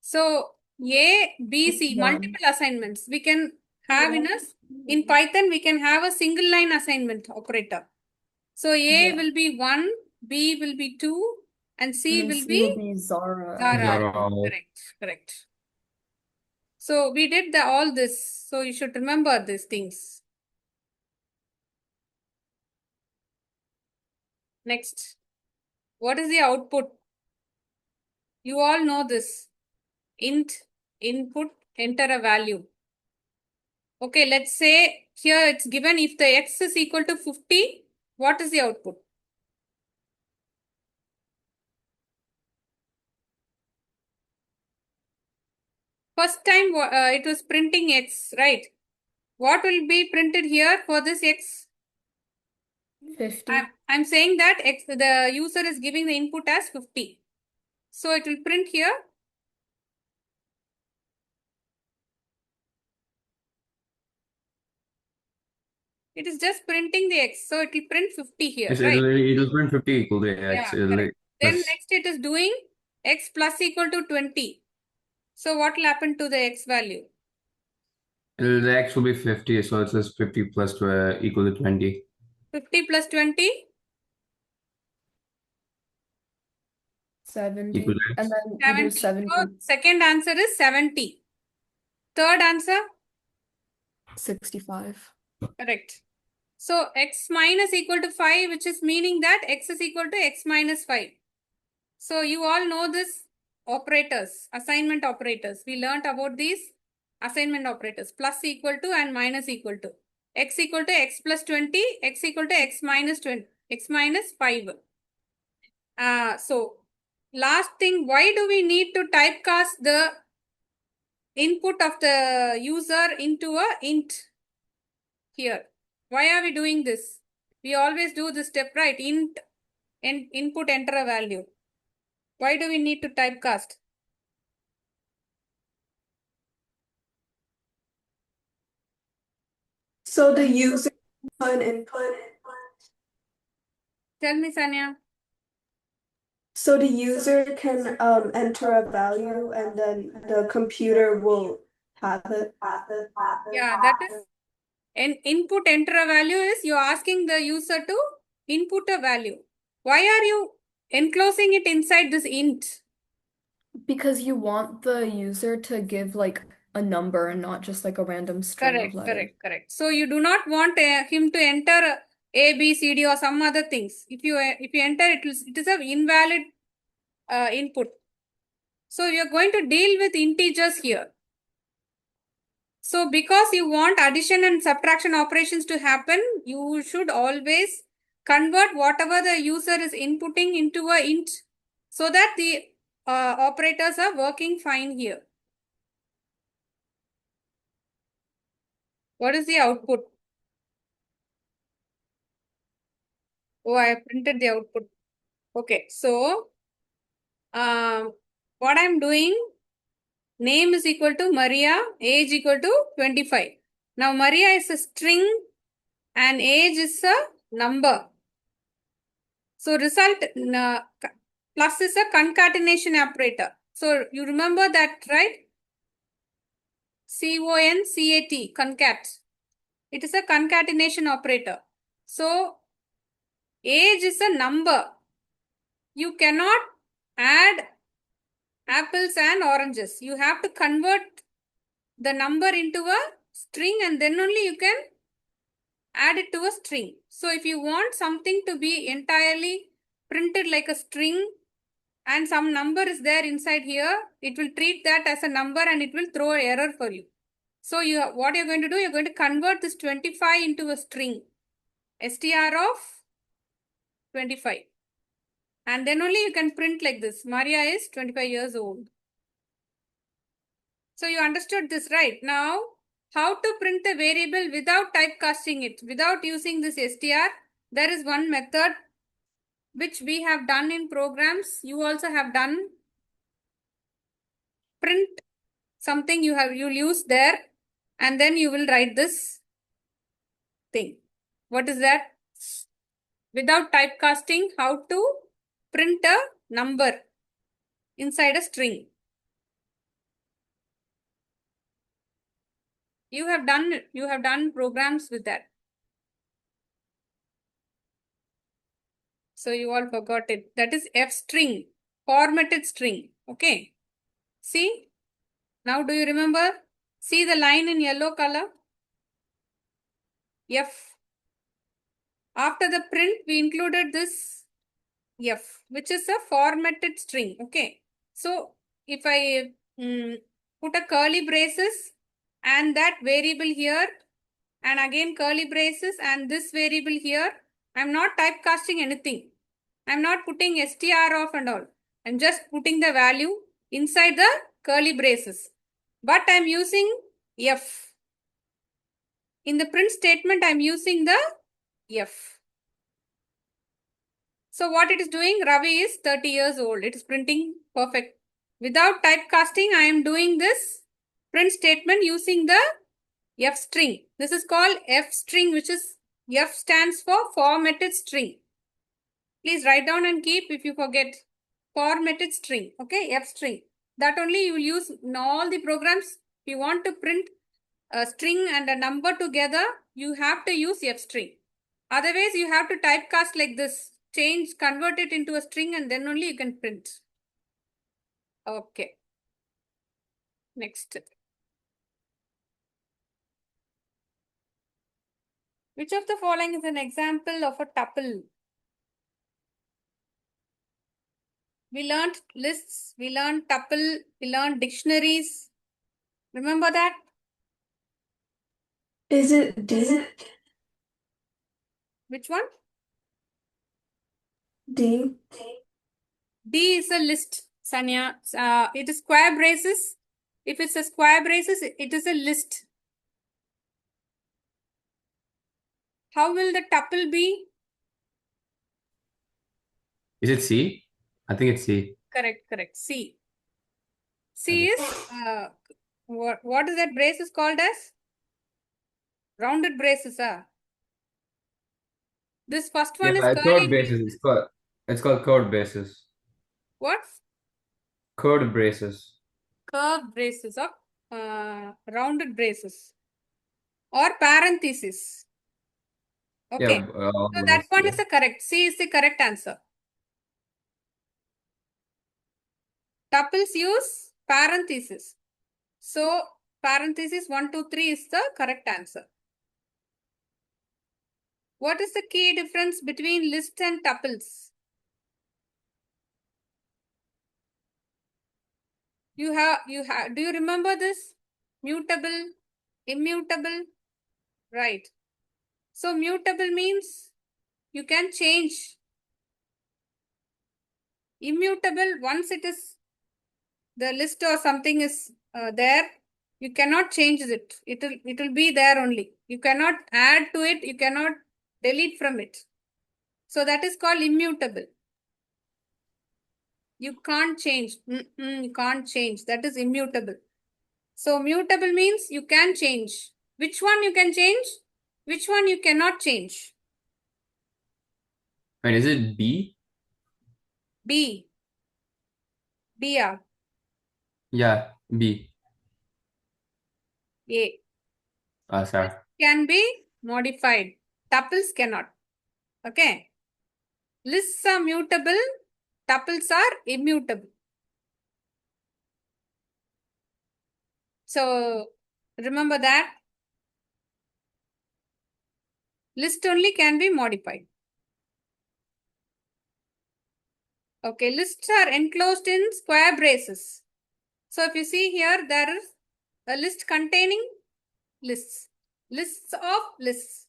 So A, B, C, multiple assignments. We can have in Python, we can have a single line assignment operator. So A will be 1, B will be 2, and C will be Zara. Zara. Correct. So we did all this. So you should remember these things. Next, what is the output? You all know this. Int, input, enter a value. Okay, let's say here it's given if the x is equal to 50, what is the output? First time it was printing x, right? What will be printed here for this x? 50. I'm saying that x, the user is giving the input as 50. So it will print here. It is just printing the x. So it will print 50 here, Yes, right? it'll print 50 equal to x. Yeah, correct. Then next it is doing x plus equal to 20. So what will happen to the x value? The x will be 50, so it says 50 plus equal to 20. 50 plus 20? 70. Equal to x. And then you do 70. 70. So second answer is 70. Third answer? 65. Correct. So x minus equal to 5, which is meaning that x is equal to x minus 5. So you all know this operators, assignment operators. We learnt about these assignment operators, plus equal to and minus equal to. X equal to x plus 20, x equal to x minus 20, x minus 5. So last thing, why do we need to typecast the input of the user into a int here? Why are we doing this? We always do this step, right? Int and input, enter a value. Why do we need to typecast? So the user can input. Tell me, Sanya. So the user can enter a value and then the computer will have it. Yeah, that is an input, enter a value is you're asking the user to input a value. Why are you enclosing it inside this int? Because you want the user to give like a number and not just like a random string of letters. Correct. So you do not want him to enter A, B, C, D or some other things. If you enter it is an invalid input. So you're going to deal with integers here. So because you want addition and subtraction operations to happen, you should always convert whatever the user is inputting into a int so that the operators are working fine here. What is the output? Oh, I have printed the output. Okay, so what I'm doing, name is equal to Maria, age equal to 25. Now Maria is a string and age is a number. So result plus is a concatenation operator. So you remember that, right? C-O-N-C-A-T, concat. It is a concatenation operator. So age is a number. You cannot add apples and oranges. You have to convert the number into a string and then only you can add it to a string. So if you want something to be entirely printed like a string and some number is there inside here, it will treat that as a number and it will throw an error for you. So what you're going to do, you're going to convert this 25 into a string, str of 25. And then only you can print like this. Maria is 25 years old. So you understood this, right? Now, how to print the variable without typecasting it, without using this str? There is one method which we have done in programs. You also have done. Print something you'll use there and then you will write this thing. What is that? Without typecasting, how to print a number inside a string. You have done programs with that. So you all forgot it. That is F string, formatted string. Okay. See? Now do you remember? See the line in yellow color? F. After the print, we included this F, which is a formatted string. Okay. So if I put a curly braces and that variable here, and again curly braces and this variable here, I'm not typecasting anything. I'm not putting str off and all. I'm just putting the value inside the curly braces. But I'm using F. In the print statement, I'm using the F. So what it is doing, Ravi is 30 years old. It is printing perfect. Without typecasting, I am doing this print statement using the F string. This is called F string, which is F stands for formatted string. Please write down and keep if you forget. Formatted string. Okay, F string. That only you will use in all the programs. If you want to print a string and a number together, you have to use F string. Otherwise, you have to typecast like this. Change, convert it into a string and then only you can print. Okay. Next. Which of the following is an example of a tuple? We learned lists, we learned tuple, we learned dictionaries. Remember that? Is it D? Which one? D? D is a list, Sanya. It is square braces. If it's a square braces, it is a list. How will the tuple be? Is it C? I think it's C. Correct. C. C is, what is that brace is called as? Rounded braces, This first one is Yeah, curly code braces. bases. It's called code bases. What? Code braces. Curved braces or rounded braces or parenthesis. Okay. Yeah, all So that those, one yeah. is the correct. C is the correct answer. Tuples use parenthesis. So parenthesis 1, 2, 3 is the correct answer. What is the key difference between list and tuples? Do you remember this? Mutable, immutable, right? So mutable means you can change. Immutable, once it is the list or something is there, you cannot change it. It will be there only. You cannot add to it. You cannot delete from it. So that is called immutable. You can't change. You can't change. That is immutable. So mutable means you can change. Which one you can change? Which one you cannot change? And is it B? B. B. Yeah, B. A. Sorry. Can be modified. Tuples cannot. Okay. Lists are mutable. Tuples are immutable. So remember that. List only can be modified. Okay, lists are enclosed in square braces. So if you see here, there is a list containing lists. Lists of lists.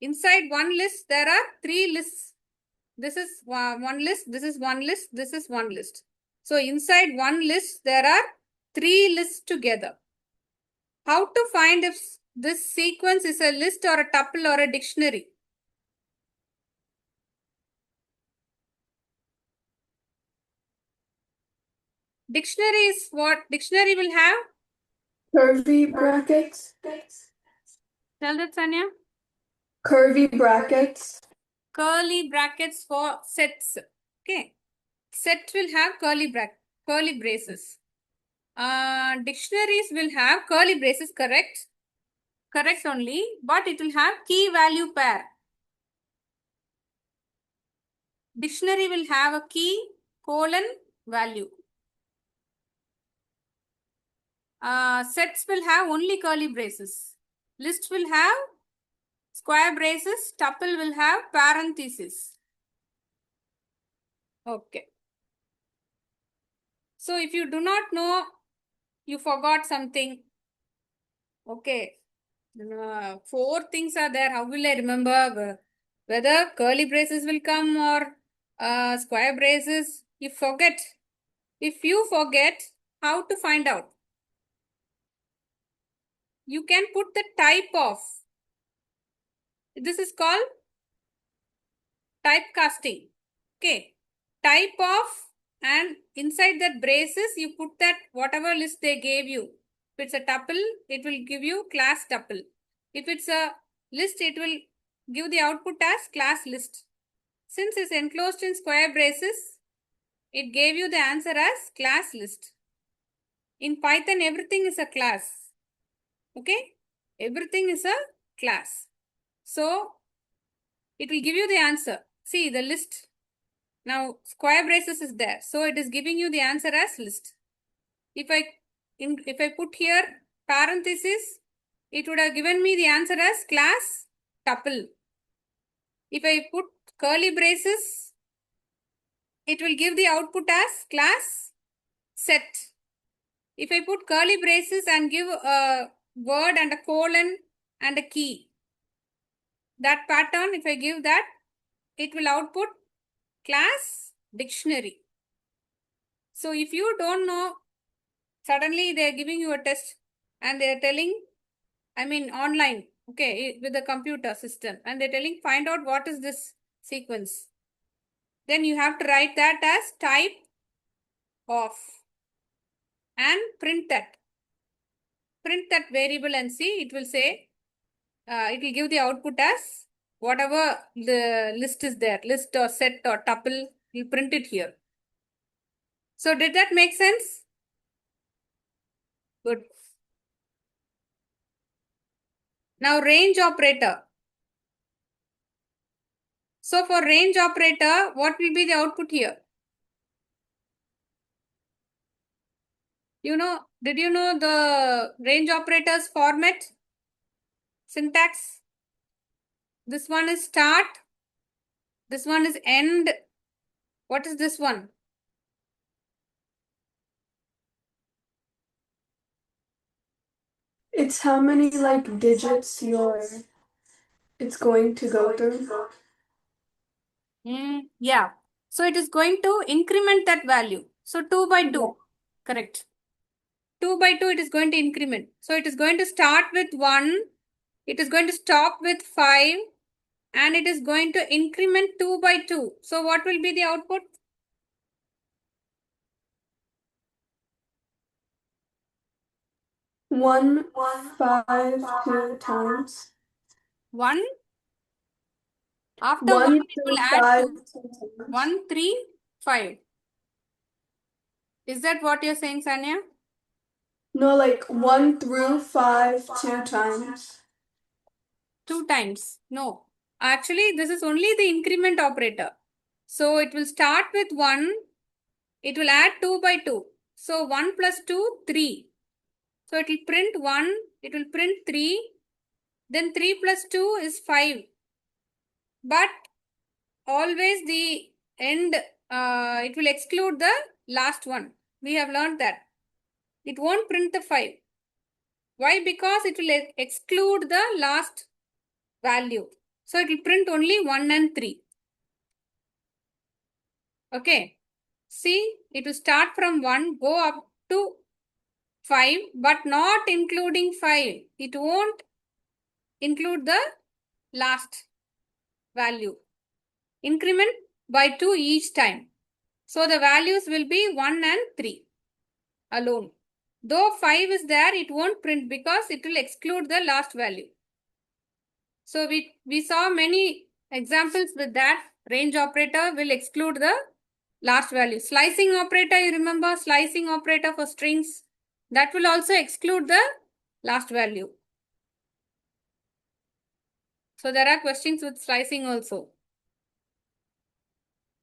Inside one list, there are 3 lists. This is one list, this is one list, this is one list. So inside one list, there are 3 lists together. How to find if this sequence is a list or a tuple or a dictionary? Dictionary is what? Dictionary will have? Curvy brackets? Tell that, Sanya. Curvy brackets? Curly brackets for sets. Okay. Set will have curly braces. Dictionaries will have curly braces, correct? correct only, but it will have key value pair. Dictionary will have a key colon value. Sets will have only curly braces. List will have square braces. Tuple will have parentheses. Okay. So if you do not know, you forgot something. Okay. 4 things are there. How will I remember whether curly braces will come or square braces? You forget. If you forget, how to find out? You can put the type of. This is called typecasting. Okay. Type of, and inside that braces, you put that whatever list they gave you. If it's a tuple, it will give you class tuple. If it's a list, it will give the output as class list. Since it's enclosed in square braces, it gave you the answer as class list. In Python, everything is a class. Okay? Everything is a class. So, it will give you the answer. See, the list. Now, square braces is there. So, it is giving you the answer as list. If I put here parenthesis, it would have given me the answer as class tuple. If I put curly braces, it will give the output as class set. If I put curly braces and give a word and a colon and a key, that pattern, if I give that, it will output class dictionary. So if you don't know, suddenly they are giving you a test and they are telling, I mean online, okay, with the computer system, and they're telling find out what is this sequence. Then you have to write that as type of and print that. Print that variable and see, it will say, it will give the output as whatever the list is there, list or set or tuple, you print it here. So did that make sense? Good. Now range operator. So for range operator, what will be the output here? Did you know the range operators format? Syntax? This one is start. This one is end. What is this one? It's how many like digits it's going to go through. Yeah. So it is going to increment that value. So 2 by 2. Correct. 2 by 2 it is going to increment. So it is going to start with 1. It is going to stop with 5. And it is going to increment 2 by 2. So what will be the output? 1, 5, 2 times. 1. After 1, 1 it will through add 5, 2. 2 times. 1, 3, 5. Is that what you're saying, Sanya? No, like 1 through 5, 2 times. 2 times. No. Actually, this is only the increment operator. So it will start with 1. It will add 2 by 2. So 1 plus 2, 3. So it will print 1. It will print 3. Then 3 plus 2 is 5. But always the end, it will exclude the last one. We have learned that. It won't print the 5. Why? Because it will exclude the last value. So it will print only 1 and 3. Okay. See, it will start from 1, go up to 5, but not including 5. It won't include the last value. Increment by 2 each time. So the values will be 1 and 3 alone. Though 5 is there, it won't print because it will exclude the last value. So we saw many examples with that. Range operator will exclude the last value. Slicing operator, you remember slicing operator for strings? That will also exclude the last value. So there are questions with slicing also.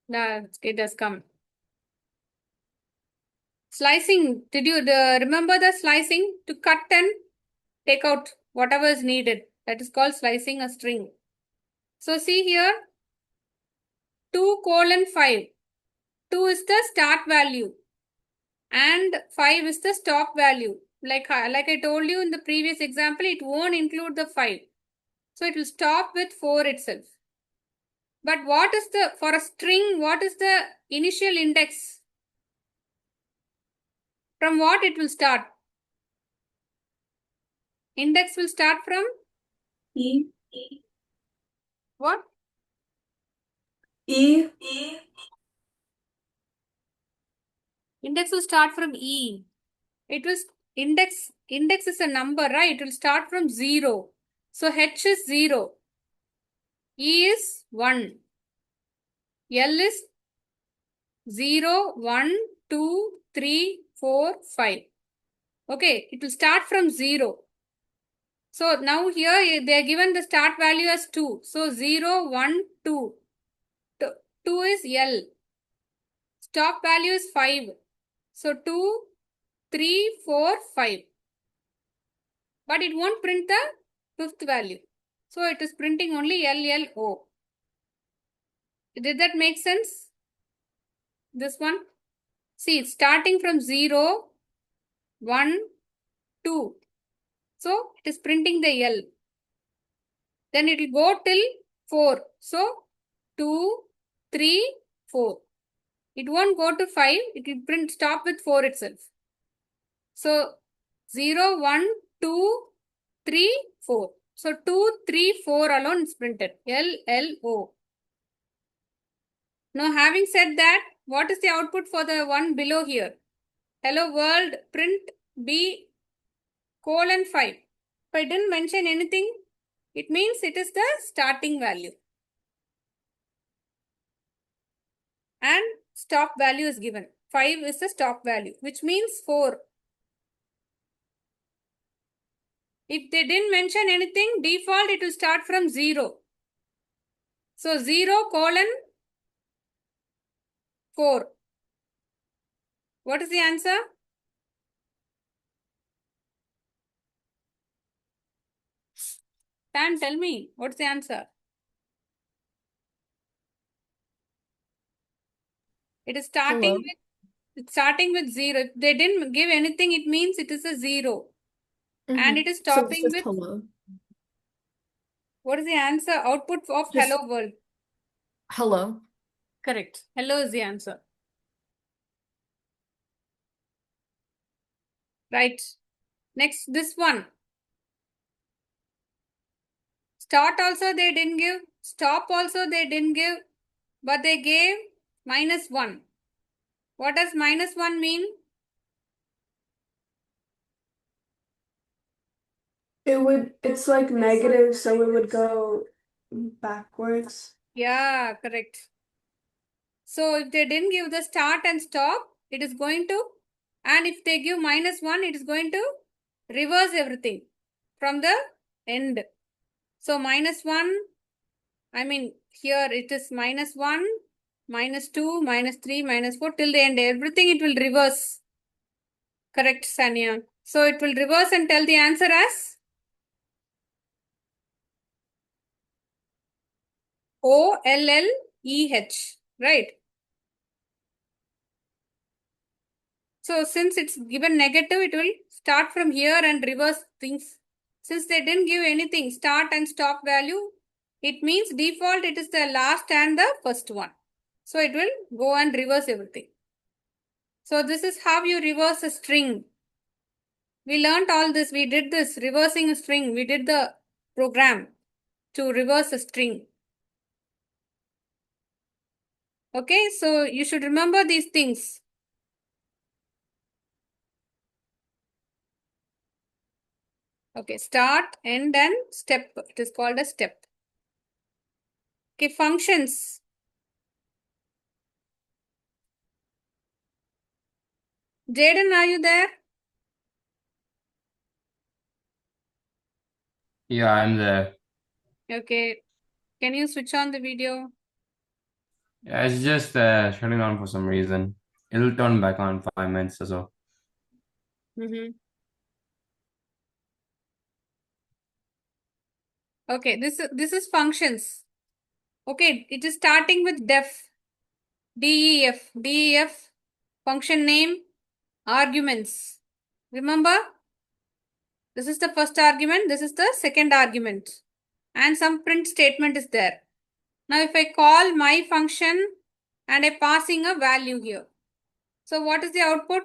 It has come. Slicing, did you remember the slicing? To cut and take out whatever is needed. That is called slicing a string. So see here, 2:5. 2 is the start value and 5 is the stop value. Like I told you in the previous example, it won't include the 5. So it will stop with 4 itself. But what is for a string, what is the initial index? From what it will start? Index will start from E. what? E. Index will start from E. It was index is a number, right? It will start from 0. So H is 0. E is 1. L is 0, 1, 2, 3, 4, 5. Okay, it will start from 0. So now here they are given the start value as 2. So 0, 1, 2. 2 is L. Stop value is 5. So 2, 3, 4, 5. But it won't print the fifth value. So it is printing only LLO. Did that make sense? This one? See, it's starting from 0, 1, 2. So it is printing the L. Then it will go till 4. So 2, 3, 4. It won't go to 5. It will stop with 4 itself. So 0, 1, 2, 3, 4. So 2, 3, 4 alone is printed. LLO. Now having said that, what is the output for the one below here? Hello world, print B:5. If I didn't mention anything, it means it is the starting value. And stop value is given. 5 is the stop value, which means 4. If they didn't mention anything, default it will start from 0. So 0:4. What is the answer? Sam, tell me, what's the answer? It is starting Hello. it's starting with 0. If they didn't give anything, it means it is a 0. And it is So it's stopping just with, hello. what is the answer? Output of Just hello world. hello. Correct. Hello is the answer. Right. Next, this one. Start also they didn't give. Stop also they didn't give. But they gave -1. What does -1 mean? It's like negative, so it would go backwards. Yeah, correct. So if they didn't give the start and stop, it is going to, and if they give -1, it is going to reverse everything from the end. So -1, I mean, here it is -1, -2, -3, -4 till the end. Everything it will reverse. Correct, Sanya. So it will reverse and tell the answer as OLLEH, right? So since it's given negative, it will start from here and reverse things. Since they didn't give anything, start and stop value, it means default it is the last and the first one. So it will go and reverse everything. So this is how you reverse a string. We learned all this. We did this reversing a string. We did the program to reverse a string. Okay, so you should remember these things. Okay, start, end, and step. It is called a step. Okay, functions. Jaden, are you there? Yeah, I'm there. Okay. Can you switch on the video? Yeah, it's just shutting on for some reason. It'll turn back on in 5 minutes or so. Mm-hmm. Okay, this is functions. Okay, it is starting with def. DEF. DEF. Function name. Arguments. Remember? This is the first argument. This is the second argument. And some print statement is there. Now if I call my function and I passing a value here. So what is the output?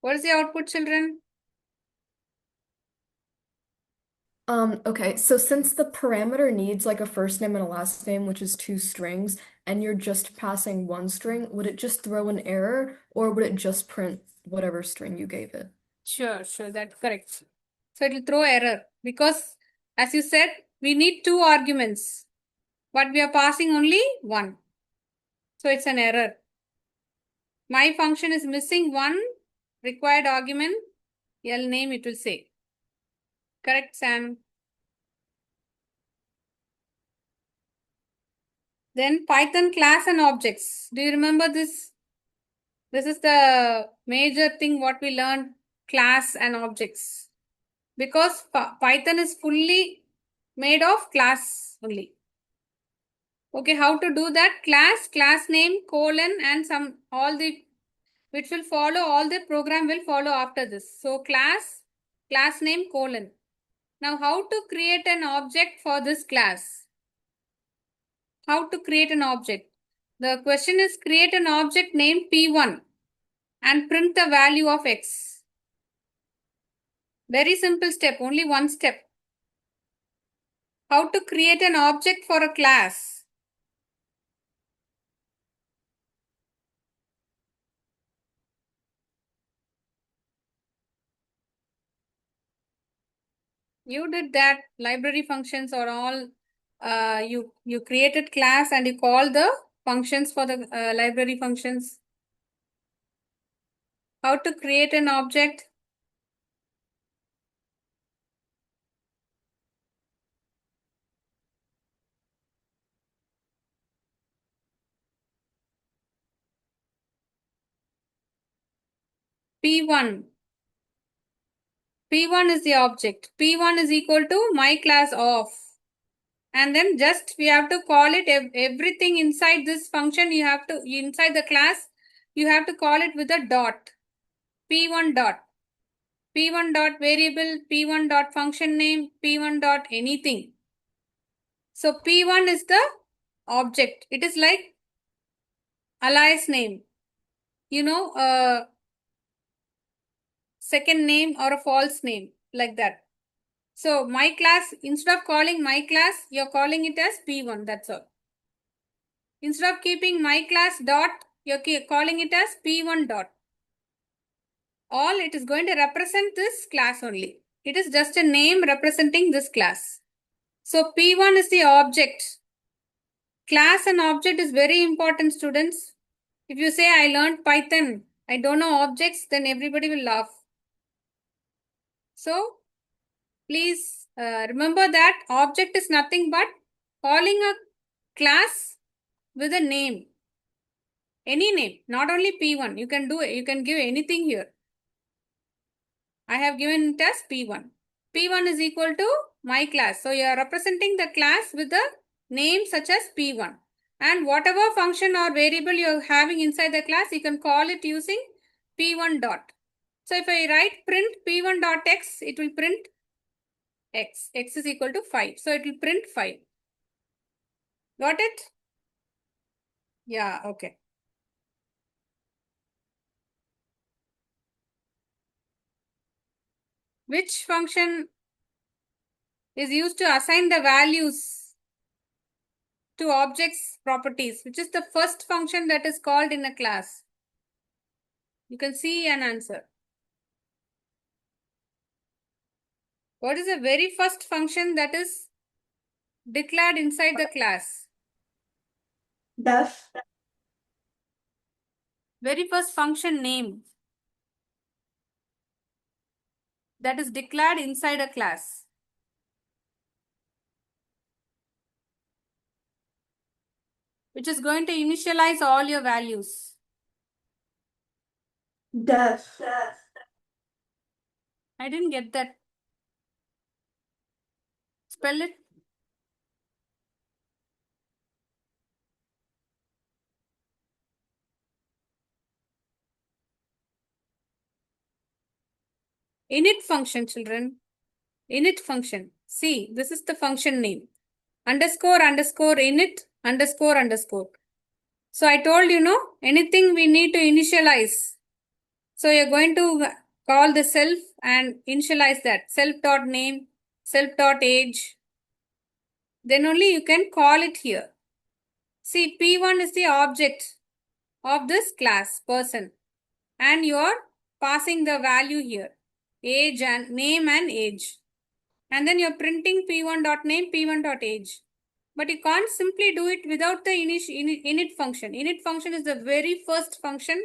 What is the output, children? Okay, so since the parameter needs like a first name and a last name, which is two strings, and you're just passing one string, would it just throw an error or would it just print whatever string you gave it? Sure, that's correct. So it will throw error because as you said, we need two arguments, but we are passing only one. So it's an error. My function is missing one required argument. L name it will say. Correct, Sam? Then Python class and objects. Do you remember this? This is the major thing what we learned, class and objects. Because Python is fully made of class only. Okay, how to do that? Class name, colon, and some all the which will follow, all the program will follow after this. So class name, colon. Now how to create an object for this class? How to create an object? The question is create an object named P1 and print the value of X. Very simple step, only one step. How to create an object for a class? You did that. Library functions are all, you created class and you call the functions for the library functions. How to create an object? P1. P1 is the object. P1 is equal to my class of. And then just we have to call it everything inside this function. You have to, inside the class, you have to call it with a dot. P1 dot. P1 dot variable, P1 dot function name, P1 dot anything. So P1 is the object. It is like alias name. You know, second name or a false name, like that. So my class, instead of calling my class, you're calling it as P1, that's all. Instead of keeping my class dot, you're calling it as P1 dot. All it is going to represent this class only. It is just a name representing this class. So P1 is the object. Class and object is very important, students. If you say I learned Python, I don't know objects, then everybody will laugh. So please remember that object is nothing but calling a class with a name. Any name, not only P1. You can do it. You can give anything here. I have given it as P1. P1 is equal to my class. So you are representing the class with a name such as P1. And whatever function or variable you are having inside the class, you can call it using P1 dot. So if I write print P1 dot X, it will print X. X is equal to 5. So it will print 5. Got it? Yeah, okay. Which function is used to assign the values to objects properties, which is the first function that is called in a class? You can see an answer. What is the very first function that is declared inside the class? Def. Very first function name. that is declared inside a class. Which is going to initialize all your values. Def. I didn't get that. Spell it. Init function, children. Init function. See, this is the function name. Underscore, underscore, init, underscore, underscore. So I told you, no, anything we need to initialize. So you're going to call the self and initialize that. Self.name, self.age. Then only you can call it here. See, P1 is the object of this class, person. And you are passing the value here. Age and name and age. And then you're printing P1.name, P1.age. But you can't simply do it without the init function. Init function is the very first function,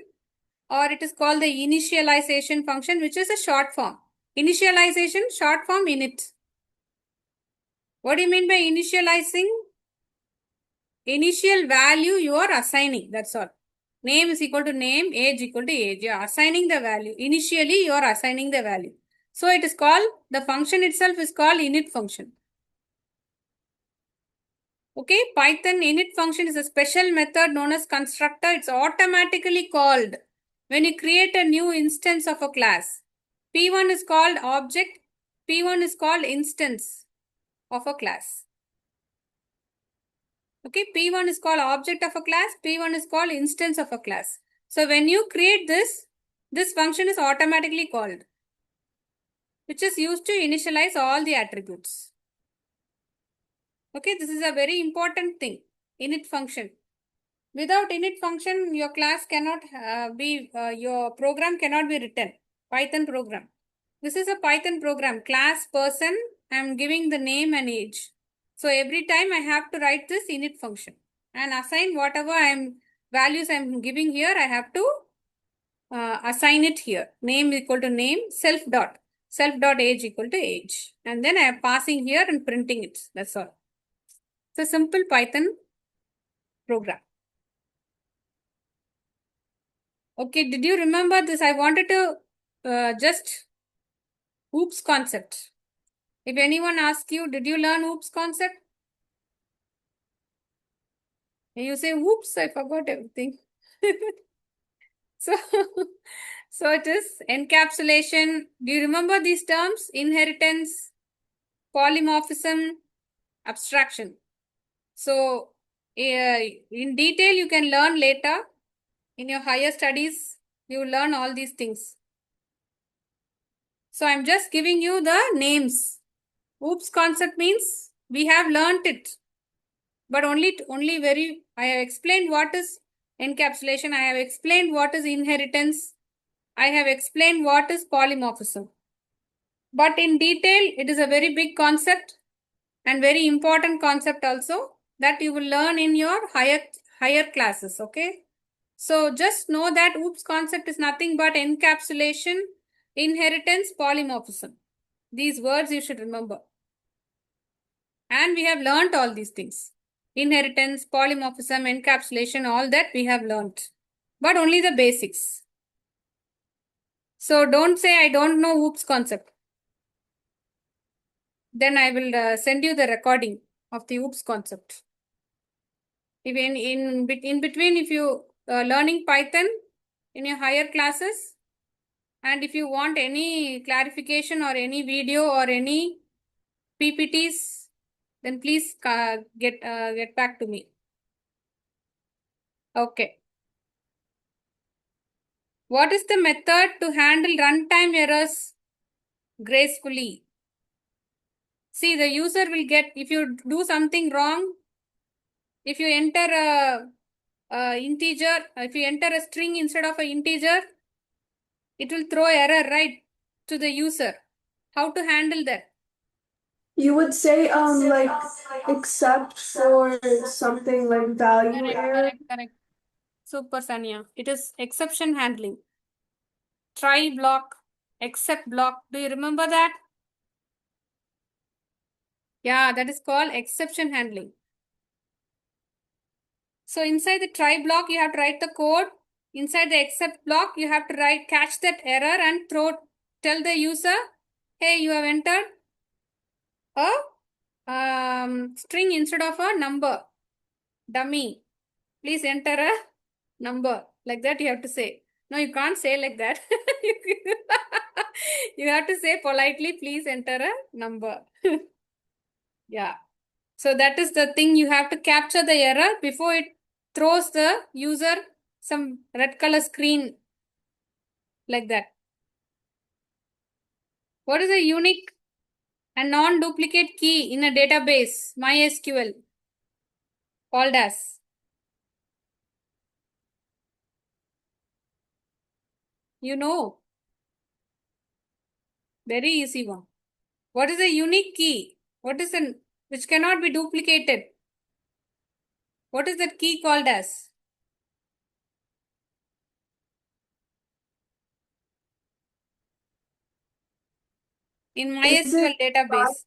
or it is called the initialization function, which is a short form. Initialization, short form, init. What do you mean by initializing? Initial value you are assigning, that's all. Name is equal to name, age equal to age. You are assigning the value. Initially, you are assigning the value. So it is called, the function itself is called init function. Okay, Python init function is a special method known as constructor. It's automatically called when you create a new instance of a class. P1 is called object, P1 is called instance of a class. Okay, P1 is called object of a class, P1 is called instance of a class. So when you create this function is automatically called, which is used to initialize all the attributes. Okay, this is a very important thing, init function. Without init function, your class cannot your program cannot be written. Python program. This is a Python program, class, person, I'm giving the name and age. So every time I have to write this init function and assign whatever values I'm giving here, I have to assign it here. Name equal to name, self dot age equal to age. And then I am passing here and printing it. That's all. It's a simple Python program. Okay, did you remember this? I wanted to just OOPS concept. If anyone asks you, did you learn OOPS concept? And you say, whoops, I forgot everything. So, so it is encapsulation. Do you remember these terms? Inheritance, polymorphism, abstraction. So, in detail, you can learn later. In your higher studies, you will learn all these things. So, I'm just giving you the names. OOPS concept means we have learnt it. But only I have explained what is encapsulation. I have explained what is inheritance. I have explained what is polymorphism. But in detail, it is a very big concept and very important concept also that you will learn in your higher classes, okay? So just know that OOPS concept is nothing but encapsulation, inheritance, polymorphism. These words you should remember. And we have learnt all these things. Inheritance, polymorphism, encapsulation, all that we have learnt. But only the basics. So don't say I don't know OOPS concept. Then I will send you the recording of the OOPS concept. If in between, if you learning Python in your higher classes, and if you want any clarification or any video or any PPTs, then please get back to me. Okay. What is the method to handle runtime errors gracefully? See, the user will get, if you do something wrong, if you enter a integer, if you enter a string instead of an integer, it will throw error, right, to the user. How to handle that? You would say like except for something like value error. Correct. Super, Sanya. It is exception handling. Try block. Except block. Do you remember that? Yeah, that is called exception handling. So inside the try block, you have to write the code. Inside the except block, you have to catch that error and tell the user, hey, you have entered a string instead of a number. Dummy. Please enter a number. Like that you have to say. No, you can't say like that. You have to say politely, please enter a number. Yeah. So that is the thing, you have to capture the error before it throws the user some red color screen like that. What is a unique and non-duplicate key in a database, MySQL, called as? You know, very easy one. What is a unique key? Which cannot be duplicated? What is that key called as? In Is MySQL it database.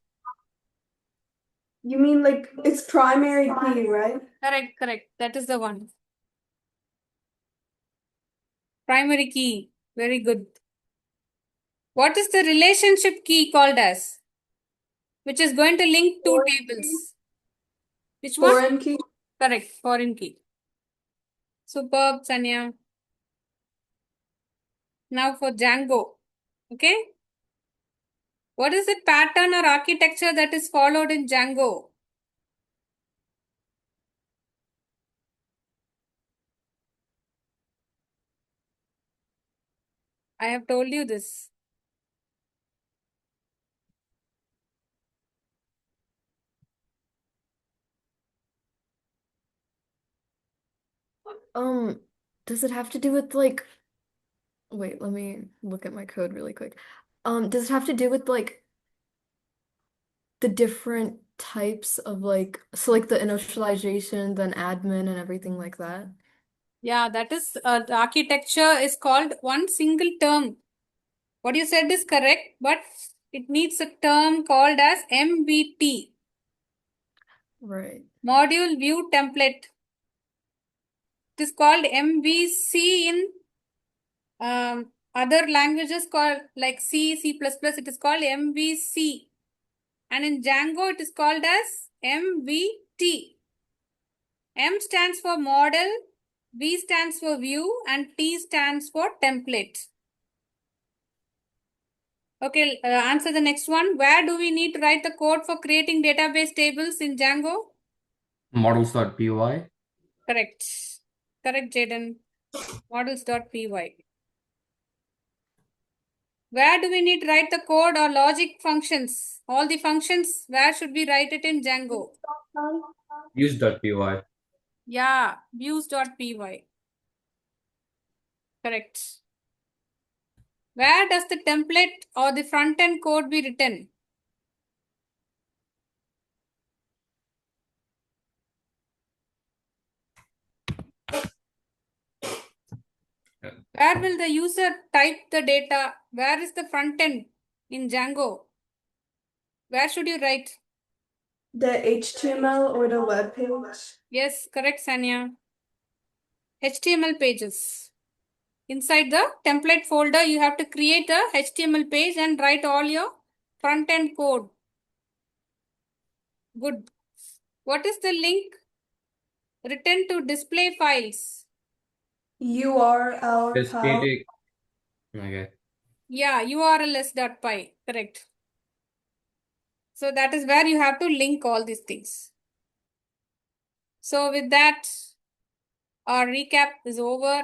You mean like it's primary key, right? Correct. That is the one. Primary key. Very good. What is the relationship key called as? Which is going to link two Foreign tables. Which one? Foreign key. Correct. Foreign key. Superb, Sanya. Now for Django. Okay. What is the pattern or architecture that is followed in Django? I have told you this. Does it have to do with like, wait, let me look at my code really quick. Does it have to do with like the different types of like, so like the initialization, then admin and everything like that? Yeah, that is the architecture is called one single term. What you said is correct, but it needs a term called as MVT. Right. Module View Template. It is called MVC in other languages called like C, C++. It is called MVC. And in Django, it is called as MVT. M stands for model, V stands for view, and T stands for template. Okay, answer the next one. Where do we need to write the code for creating database tables in Django? Models.py. Correct. Correct, Jaden. Models.py. Where do we need to write the code or logic functions? All the functions, where should we write it in Django? Use.py. Yeah, views.py. Correct. Where does the template or the front-end code be written? Where will the user type the data? Where is the front-end in Django? Where should you write? The HTML or the web page? Yes, correct, Sanya. HTML pages. Inside the template folder, you have to create a HTML page and write all your front-end code. Good. What is the link written to display files? URL The pal. static. Okay. Yeah, urls.py. Correct. So that is where you have to link all these things. So with that, our recap is over.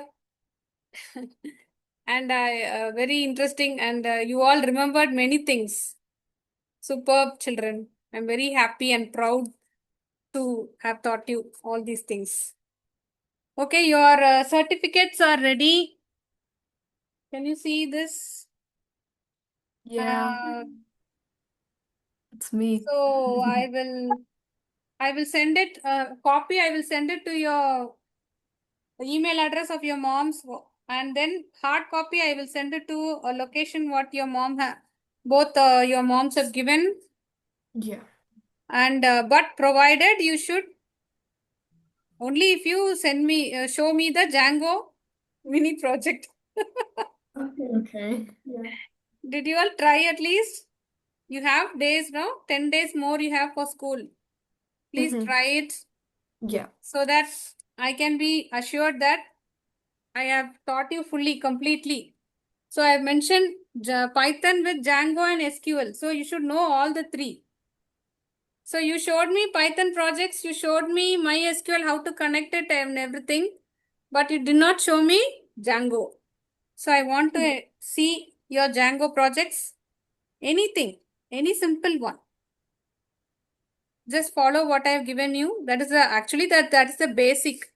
And very interesting, and you all remembered many things. Superb, children. I'm very happy and proud to have taught you all these things. Okay, your certificates are ready. Can you see this? Yeah, Uh, it's me. so I will send it copy. I will send it to your email address of your mom's And then hard copy, I will send it to a location what your mom both your moms have given. Yeah. And but provided you should only if you send me show me the Django mini project. Okay. Yeah. Did you all try at least? You have days, no? 10 days more you have for school. Please Mhm. try it Yeah. so that I can be assured that I have taught you fully, completely. So I have mentioned Python with Django and SQL. So you should know all the three. So you showed me Python projects, you showed me MySQL, how to connect it and everything, but you did not show me Django. So I want to see your Django projects, anything, any simple one. Just follow what I have given you. That is actually that is the basic.